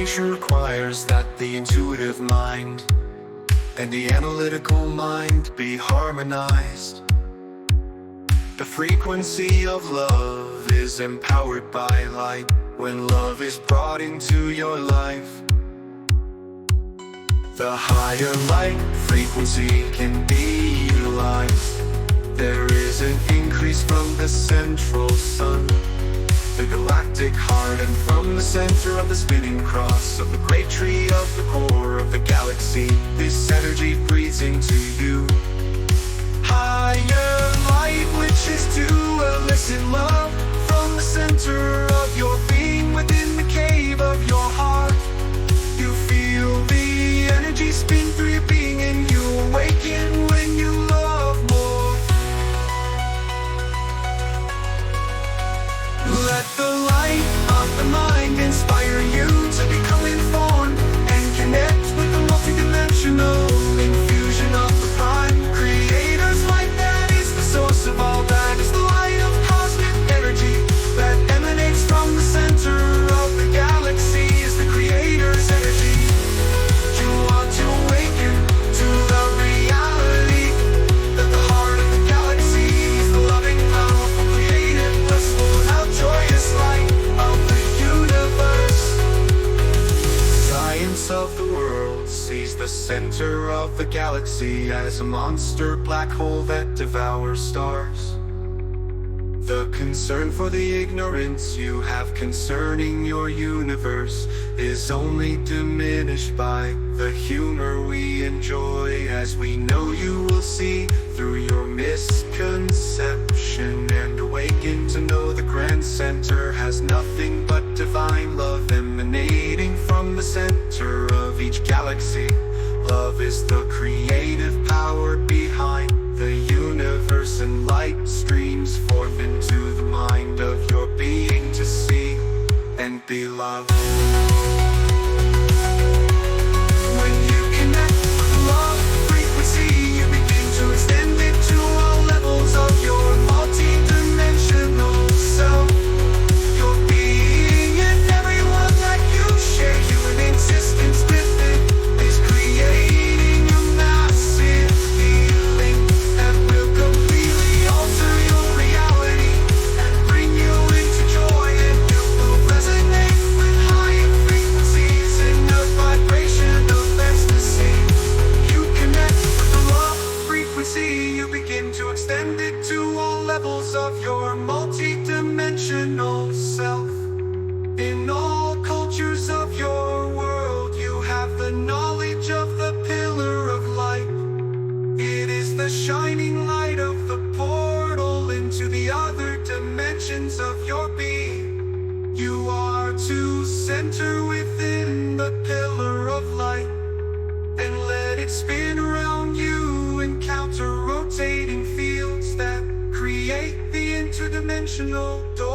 transformation requires that the intuitive mind and the analytical mind be harmonized. The frequency of love is empowered by light when love is brought into your life. The higher light frequency can be utilized. There is an increase from the central sun, the galactic heart, and from the center of the spinning cross of the great tree of the core of the galaxy. This energy breathes into you. Higher light, which is to elicit love from the center of your being, within the cave of your heart. You feel the energy spin through your being, and you awaken when you love more. Let the light of the mind inspire you to become informed and connect with the multidimensional infusion of the prime creator's light. That is the source of all that is the light of cosmic energy that emanates from the center of the galaxy. Is the creator's energy. You want to awaken to the reality that the heart of the galaxy is the loving, powerful, creative, blissful, and joyous light of the universe. Science of the world sees the center of the galaxy as a monster black hole that devours stars. The concern for the ignorance you have concerning your universe is only diminished by the humor we enjoy, as we know you will see through your misconception and awaken to know the grand center has nothing but divine love emanating from the center of each galaxy. Love is the creative power behind the universe, and light streams forth into the mind of your being to see and be loved. When you connect with the love frequency, you begin to extend it to all levels of your multi-dimensional self. Your being and everyone that you share human existence with it is creating a massive feeling that will completely alter your reality and bring you into joy, and you will resonate with higher frequencies in a vibration of ecstasy. You connect with the love frequency, you begin to extend it to all levels of your multi-dimensional self. In all cultures of your world, you have the knowledge of the pillar of light. It is the shining light of the portal into the other dimensions of your being. You are to center within the pillar of light and let it spin around you, encounter rotating fields that create the interdimensional door.